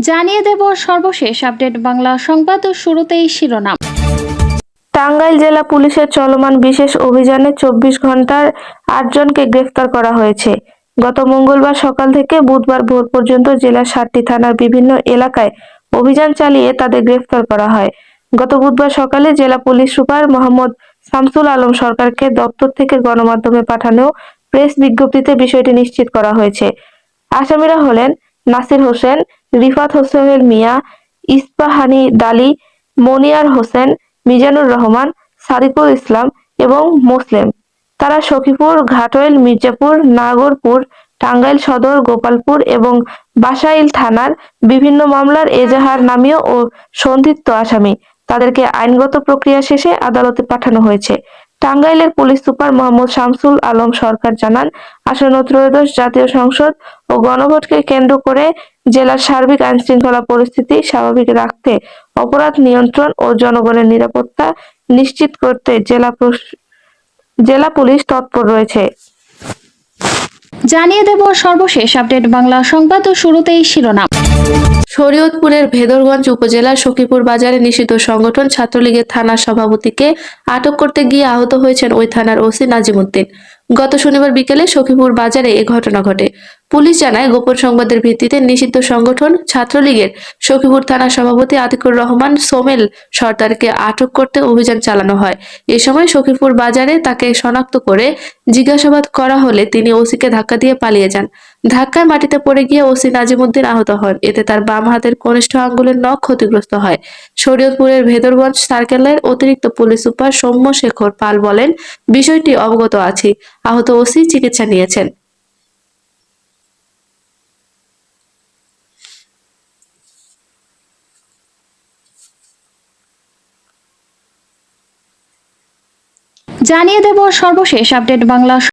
জানিয়ে দেব সর্বশেষ আপডেট বাংলা সংবাদ ও শুরুতেই শিরোনাম। টাঙ্গাইল জেলা পুলিশের চলমান বিশেষ অভিযানে ২৪ ঘন্টার ৮ জনকে গ্রেফতার করা হয়েছে। গত মঙ্গলবার সকাল থেকে বুধবার ভোর পর্যন্ত জেলার ৭টি থানার বিভিন্ন এলাকায় অভিযান চালিয়ে তাদের গ্রেফতার করা হয়। গত বুধবার সকালে জেলা পুলিশ সুপার মোহাম্মদ শামসুল আলম সরকারকে দপ্তর থেকে গণমাধ্যমে পাঠানো প্রেস বিজ্ঞপ্তিতে বিষয়টি নিশ্চিত করা হয়েছে। আসামিরা হলেন নাসির হোসেন, রিফাত হোসেন মিয়া, ইস্পাহানী ডালি, মনিয়ার হোসেন, মিজানুর রহমান, সাদিকুল ইসলাম এবং মোসলেম। তারা সখীপুর, ঘাটইল, মির্জাপুর, নাগরপুর, টাঙ্গাইল সদর, গোপালপুর এবং বাসাইল থানার বিভিন্ন মামলার এজাহার নামীয় ও সন্দিগ্ধ আসামি। তাদেরকে আইনগত প্রক্রিয়া শেষে আদালতে পাঠানো হয়েছে। টাঙ্গাইলের পুলিশ সুপার মোহাম্মদ শামসুল আলম সরকার জানান, আসন্ন ত্রয়োদশ জাতীয় সংসদ ও গণভোটকে কেন্দ্র করে জেলার সার্বিক আইনশৃঙ্খলা পরিস্থিতি স্বাভাবিক রাখতে, অপরাধ নিয়ন্ত্রণ ও জনগণের নিরাপত্তা নিশ্চিত করতে জেলা পুলিশ তৎপর রয়েছে। জানিয়ে দেব সর্বশেষ আপডেট বাংলা সংবাদ ও শুরুতেই শিরোনাম। শরীয়তপুরের ভেদরগঞ্জ উপজেলার সখীপুর বাজারে নিষিদ্ধ সংগঠন ছাত্রলীগের থানা সভাপতিকে আটক করতে গিয়ে আহত হয়েছেন ওই থানার ওসি নাজিমউদ্দিন। গত শনিবার বিকেলে সখীপুর বাজারে এ ঘটনা ঘটে। পুলিশ জানায়, গোপন সংবাদের ভিত্তিতে নিষিদ্ধ সংগঠন ছাত্রলীগের সখীপুর থানার সভাপতি আতিকুর রহমান সোমেল সর্দারকে আটক করতে অভিযান চালানো হয়। এ সময় সখীপুর বাজারে তাকে শনাক্ত করে জিজ্ঞাসাবাদ করা হলে তিনি ওসিকে ধাক্কা দিয়ে পালিয়ে যান। ধাক্কায় মাটিতে পড়ে গিয়ে ওসি নাজিমউদ্দিন আহত হন। এতে তার বাম হাতের কনিষ্ঠ আঙ্গুলের নখ ক্ষতিগ্রস্ত হয়। শরীয়তপুরের ভেদরগঞ্জ সার্কেলের অতিরিক্ত পুলিশ সুপার সৌম্য শেখর পাল বলেন, বিষয়টি অবগত আছি। আহত ওসি চিকিৎসা নিয়েছেন। জানিয়ে দেব সর্বশেষ আপডেট বাংলা